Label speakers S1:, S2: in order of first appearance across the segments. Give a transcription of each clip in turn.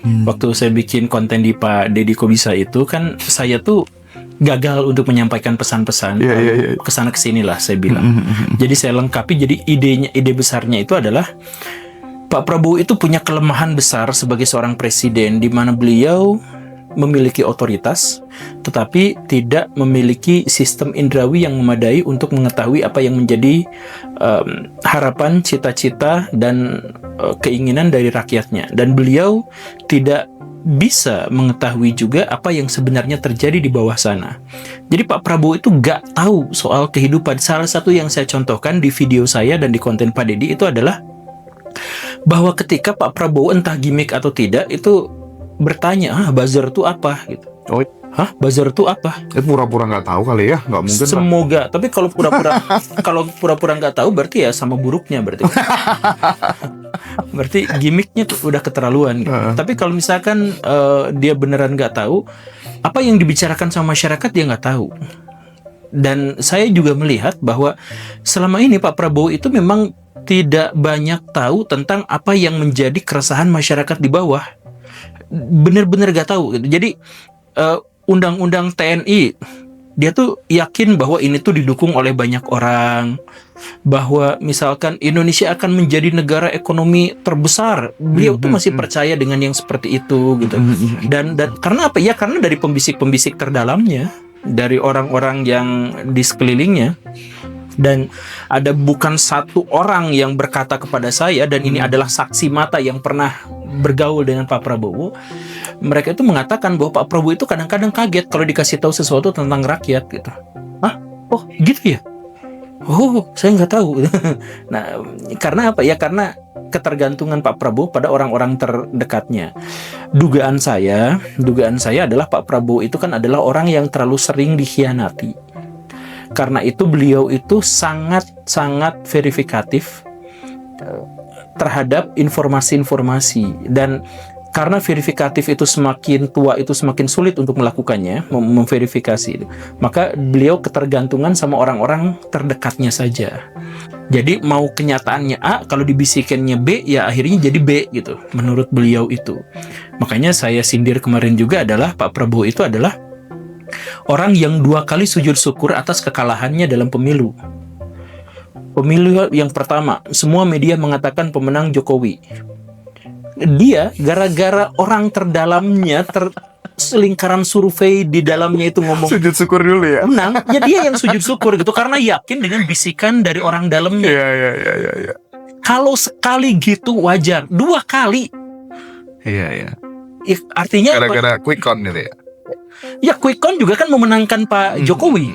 S1: Waktu saya bikin konten di Pak Deddy Kobisa itu kan saya tuh gagal untuk menyampaikan pesan-pesan kesana kesini lah saya bilang. Jadi saya lengkapi. Jadi ide besarnya itu adalah Pak Prabowo itu punya kelemahan besar sebagai seorang presiden, di mana beliau memiliki otoritas tetapi tidak memiliki sistem indrawi yang memadai untuk mengetahui apa yang menjadi harapan, cita-cita dan keinginan dari rakyatnya, dan beliau tidak bisa mengetahui juga apa yang sebenarnya terjadi di bawah sana. Jadi Pak Prabowo itu gak tahu soal kehidupan. Salah satu yang saya contohkan di video saya dan di konten Pak Deddy itu adalah bahwa ketika Pak Prabowo entah gimmick atau tidak itu bertanya, buzzer itu apa gitu. Buzzer itu apa?
S2: Pura-pura nggak tahu kali ya, nggak mungkin.
S1: Semoga. Lah. Tapi kalau pura-pura nggak tahu berarti ya sama buruknya berarti. Berarti gimmicknya tuh udah keterlaluan. Gitu. Tapi kalau misalkan dia beneran nggak tahu, apa yang dibicarakan sama masyarakat dia nggak tahu. Dan saya juga melihat bahwa selama ini Pak Prabowo itu memang tidak banyak tahu tentang apa yang menjadi keresahan masyarakat di bawah. Bener-bener gak tahu gitu. Jadi undang-undang TNI dia tuh yakin bahwa ini tuh didukung oleh banyak orang, bahwa misalkan Indonesia akan menjadi negara ekonomi terbesar. Beliau tuh masih percaya dengan yang seperti itu gitu. Dan karena apa ya? Karena dari pembisik-pembisik terdalamnya, dari orang-orang yang di sekelilingnya. Dan ada bukan satu orang yang berkata kepada saya, dan ini adalah saksi mata yang pernah bergaul dengan Pak Prabowo. Mereka itu mengatakan bahwa Pak Prabowo itu kadang-kadang kaget kalau dikasih tahu sesuatu tentang rakyat gitu. Oh gitu ya? Oh, saya nggak tahu. Nah, karena apa ya? Karena ketergantungan Pak Prabowo pada orang-orang terdekatnya. Dugaan saya adalah Pak Prabowo itu kan adalah orang yang terlalu sering dikhianati. Karena itu beliau itu sangat verifikatif terhadap informasi-informasi, dan karena verifikatif itu semakin tua itu semakin sulit untuk melakukannya, memverifikasi, maka beliau ketergantungan sama orang-orang terdekatnya saja. Jadi mau kenyataannya A, kalau dibisikinnya B, ya akhirnya jadi B gitu, menurut beliau itu. Makanya saya sindir kemarin juga adalah Pak Prabowo itu adalah orang yang 2 kali sujud syukur atas kekalahannya dalam pemilu. Pemilu yang pertama, semua media mengatakan pemenang Jokowi. Dia gara-gara orang terdalamnya, selingkaran survei di dalamnya itu ngomong
S2: sujud syukur dulu ya.
S1: Menang, ya dia yang sujud syukur gitu karena yakin dengan bisikan dari orang dalamnya.
S2: Iya.
S1: Kalau sekali gitu wajar, 2 kali.
S2: Iya.
S1: Artinya
S2: gara-gara quick count gitu ya.
S1: Ya quick count juga kan memenangkan Pak Jokowi.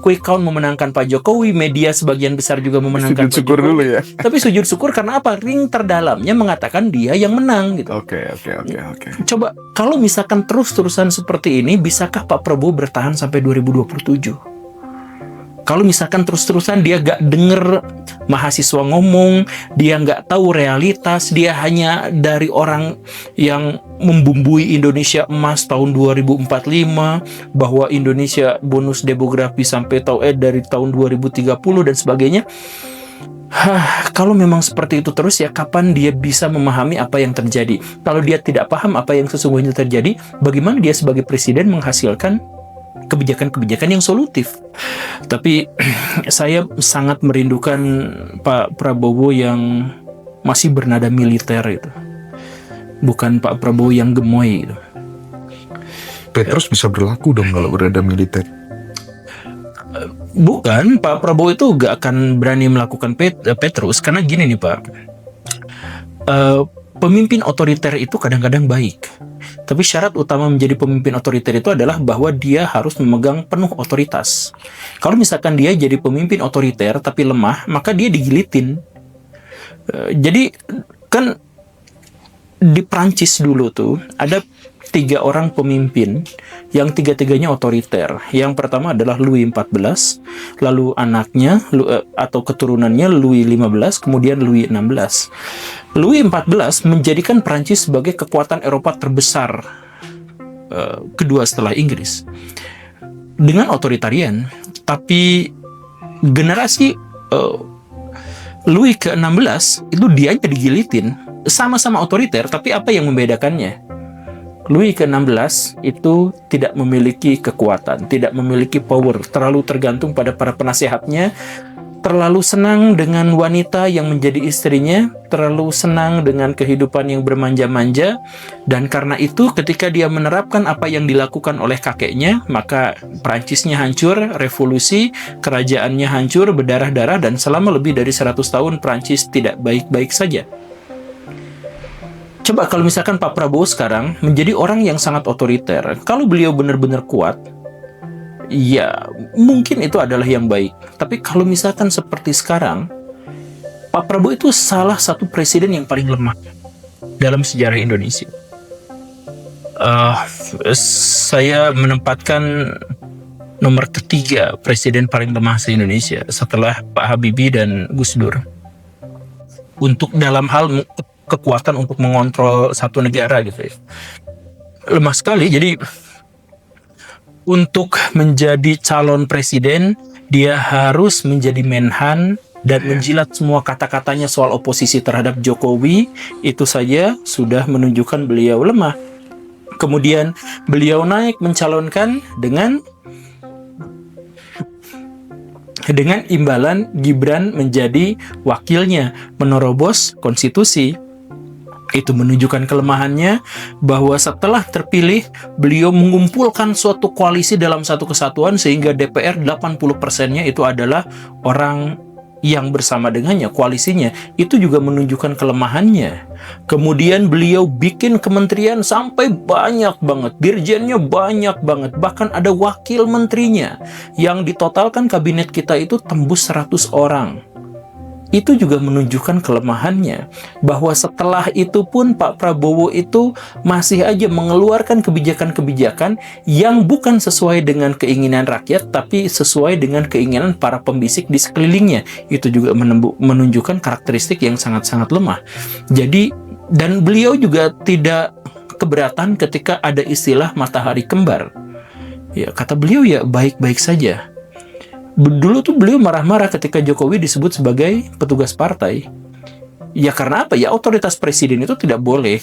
S1: Quick count memenangkan Pak Jokowi, media sebagian besar juga memenangkan
S2: sujud syukur dulu ya.
S1: Tapi sujud syukur karena apa? Ring terdalamnya mengatakan dia yang menang gitu.
S2: Oke.
S1: Coba kalau misalkan terus-terusan seperti ini, bisakah Pak Prabowo bertahan sampai 2027? Kalau misalkan terus-terusan dia gak denger mahasiswa ngomong, dia gak tahu realitas, dia hanya dari orang yang membumbui Indonesia emas tahun 2045, bahwa Indonesia bonus demografi sampai dari tahun 2030 dan sebagainya. Kalau memang seperti itu terus, ya kapan dia bisa memahami apa yang terjadi? Kalau dia tidak paham apa yang sesungguhnya terjadi, bagaimana dia sebagai presiden menghasilkan kebijakan-kebijakan yang solutif? Tapi saya sangat merindukan Pak Prabowo yang masih bernada militer itu, bukan Pak Prabowo yang gemoy gitu.
S2: Petrus bisa berlaku dong kalau bernada militer.
S1: Bukan, Pak Prabowo itu gak akan berani melakukan Petrus karena gini nih Pak, pemimpin otoriter itu kadang-kadang baik. Tapi syarat utama menjadi pemimpin otoriter itu adalah bahwa dia harus memegang penuh otoritas. Kalau misalkan dia jadi pemimpin otoriter tapi lemah, maka dia digilitin. Jadi kan di Prancis dulu tuh ada 3 orang pemimpin yang 3-tiganya otoriter. Yang pertama adalah Louis XIV, lalu anaknya atau keturunannya Louis XV, kemudian Louis XVI. Louis XIV menjadikan Prancis sebagai kekuatan Eropa terbesar kedua setelah Inggris dengan otoritarian. Tapi generasi Louis ke-16 itu dianya digilitin, sama-sama otoriter, tapi apa yang membedakannya? Louis ke-16 itu tidak memiliki kekuatan, tidak memiliki power, terlalu tergantung pada para penasehatnya, terlalu senang dengan wanita yang menjadi istrinya, terlalu senang dengan kehidupan yang bermanja-manja, dan karena itu ketika dia menerapkan apa yang dilakukan oleh kakeknya, maka Prancisnya hancur, revolusi, kerajaannya hancur, berdarah-darah, dan selama lebih dari 100 tahun Prancis tidak baik-baik saja. Coba kalau misalkan Pak Prabowo sekarang menjadi orang yang sangat otoriter, kalau beliau benar-benar kuat, ya mungkin itu adalah yang baik. Tapi kalau misalkan seperti sekarang, Pak Prabowo itu salah satu presiden yang paling lemah dalam sejarah Indonesia. Saya menempatkan nomor ketiga presiden paling lemah se-Indonesia setelah Pak Habibie dan Gus Dur. Untuk dalam hal kekuatan untuk mengontrol satu negara gitu ya. Lemah sekali. Jadi untuk menjadi calon presiden, dia harus menjadi menhan dan menjilat semua kata-katanya soal oposisi terhadap Jokowi. Itu saja sudah menunjukkan beliau lemah. Kemudian beliau naik mencalonkan dengan imbalan Gibran menjadi wakilnya, menerobos konstitusi. Itu menunjukkan kelemahannya, bahwa setelah terpilih beliau mengumpulkan suatu koalisi dalam satu kesatuan sehingga DPR 80%-nya itu adalah orang yang bersama dengannya, koalisinya. Itu juga menunjukkan kelemahannya. Kemudian beliau bikin kementerian sampai banyak banget, dirjennya banyak banget, bahkan ada wakil menterinya, yang ditotalkan kabinet kita itu tembus 100 orang. Itu juga menunjukkan kelemahannya, bahwa setelah itu pun Pak Prabowo itu masih aja mengeluarkan kebijakan-kebijakan yang bukan sesuai dengan keinginan rakyat, tapi sesuai dengan keinginan para pembisik di sekelilingnya. Itu juga menunjukkan karakteristik yang sangat-sangat lemah. Jadi, dan beliau juga tidak keberatan ketika ada istilah matahari kembar. Ya, kata beliau ya baik-baik saja. Dulu tuh beliau marah-marah ketika Jokowi disebut sebagai petugas partai. Ya karena apa? Ya otoritas presiden itu tidak boleh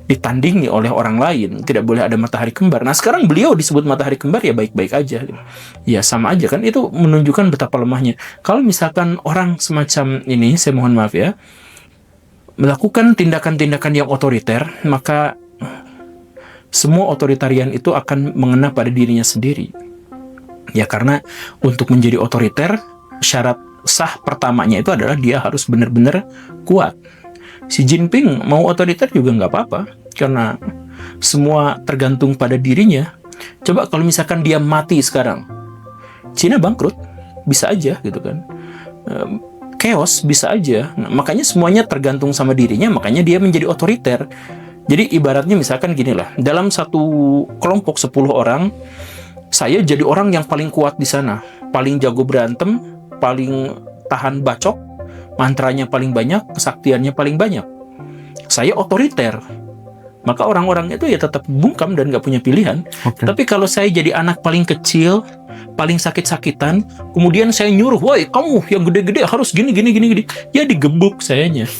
S1: ditandingi oleh orang lain. Tidak boleh ada matahari kembar. Nah sekarang beliau disebut matahari kembar ya baik-baik aja. Ya sama aja kan. Itu menunjukkan betapa lemahnya. Kalau misalkan orang semacam ini, saya mohon maaf ya, melakukan tindakan-tindakan yang otoriter, maka semua otoritarian itu akan mengena pada dirinya sendiri. Ya karena untuk menjadi otoriter, syarat sah pertamanya itu adalah dia harus benar-benar kuat. Xi Jinping mau otoriter juga nggak apa-apa, karena semua tergantung pada dirinya. Coba kalau misalkan dia mati sekarang, Cina bangkrut, bisa aja gitu kan. Chaos bisa aja. Nah, makanya semuanya tergantung sama dirinya, makanya dia menjadi otoriter. Jadi ibaratnya misalkan gini lah, dalam satu kelompok 10 orang, saya jadi orang yang paling kuat di sana, paling jago berantem, paling tahan bacok, mantranya paling banyak, kesaktiannya paling banyak. Saya otoriter. Maka orang-orang itu ya tetap bungkam dan gak punya pilihan. Okay. Tapi kalau saya jadi anak paling kecil, paling sakit-sakitan, kemudian saya nyuruh, woi kamu yang gede-gede harus gini, ya digebuk sayanya.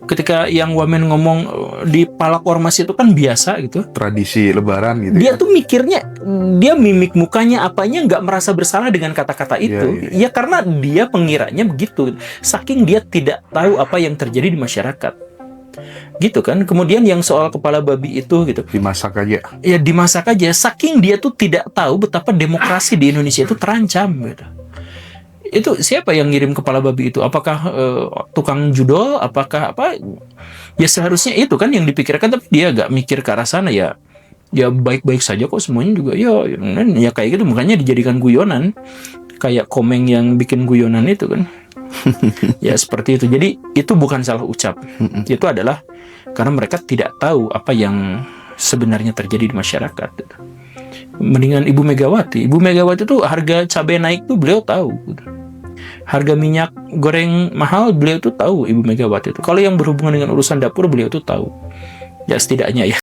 S1: Ketika yang wamen ngomong di palak ormas itu kan biasa gitu.
S2: Tradisi lebaran gitu.
S1: Dia tuh mikirnya, dia mimik mukanya apanya nggak merasa bersalah dengan kata-kata itu. Ya karena dia pengiranya begitu. Saking dia tidak tahu apa yang terjadi di masyarakat. Gitu kan. Kemudian yang soal kepala babi itu gitu.
S2: Dimasak aja.
S1: Ya dimasak aja. Saking dia tuh tidak tahu betapa demokrasi di Indonesia itu terancam gitu. Itu siapa yang ngirim kepala babi itu? Apakah tukang judol? Apakah apa? Ya seharusnya itu kan yang dipikirkan, tapi dia gak mikir ke arah sana ya. Ya baik-baik saja kok semuanya juga. Ya kayak gitu, makanya dijadikan guyonan. Kayak Komeng yang bikin guyonan itu kan. Ya seperti itu. Jadi itu bukan salah ucap. Itu adalah karena mereka tidak tahu apa yang sebenarnya terjadi di masyarakat. Mendingan Ibu Megawati itu harga cabai naik tuh beliau tahu. Harga minyak goreng mahal beliau tuh tahu Ibu Megawati itu. Kalau yang berhubungan dengan urusan dapur beliau tuh tahu. Ya setidaknya ya.